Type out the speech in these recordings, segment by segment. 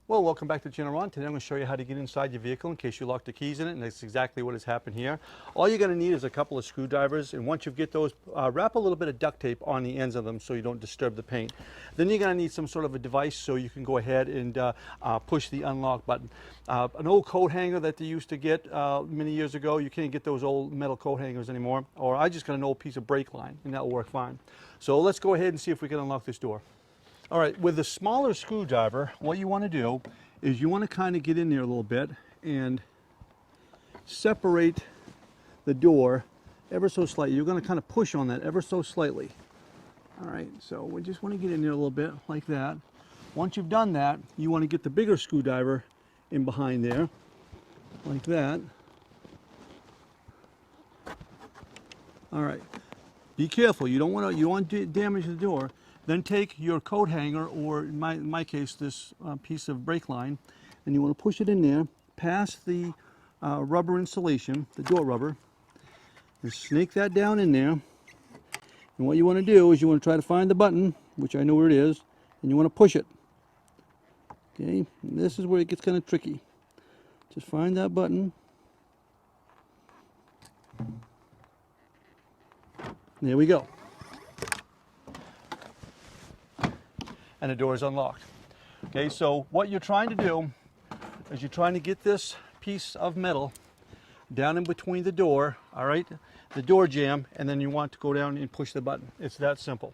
Well, welcome back to Channel Ron. Today I'm going to show you how to get inside your vehicle in case you lock the keys in it, and that's exactly what has happened here. All you're going to need is a couple of screwdrivers, and once you get those, wrap a little bit of duct tape on the ends of them so you don't disturb the paint. Then you're going to need some sort of a device so you can go ahead and push the unlock button. An old coat hanger that they used to get many years ago, you can't get those old metal coat hangers anymore, or I just got an old piece of brake line, and that will work fine. So let's go ahead and see if we can unlock this door. All right, with the smaller screwdriver, what you want to do is you want to kind of get in there a little bit and separate the door ever so slightly. You're going to kind of push on that ever so slightly. All right, so we just want to get in there a little bit like that. Once you've done that, you want to get the bigger screwdriver in behind there, like that. All right, be careful. You don't want to damage the door. Then take your coat hanger, or in my case, this piece of brake line, and you want to push it in there, past the rubber insulation, the door rubber, and snake that down in there. And what you want to do is you want to try to find the button, which I know where it is, and you want to push it. Okay, and this is where it gets kind of tricky. Just find that button. There we go. And the door is unlocked. Okay, so what you're trying to do is you're trying to get this piece of metal down in between the door, all right, the door jamb, and then you want to go down and push the button. It's that simple.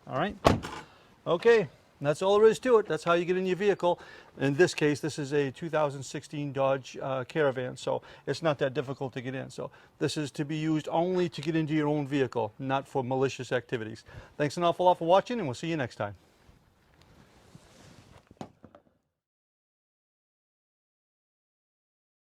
All right, okay, that's all there is to it. That's how you get in your vehicle. In this case, this is a 2016 Dodge Caravan, so it's not that difficult to get in. So this is to be used only to get into your own vehicle, not for malicious activities. Thanks an awful lot for watching, and we'll see you next time.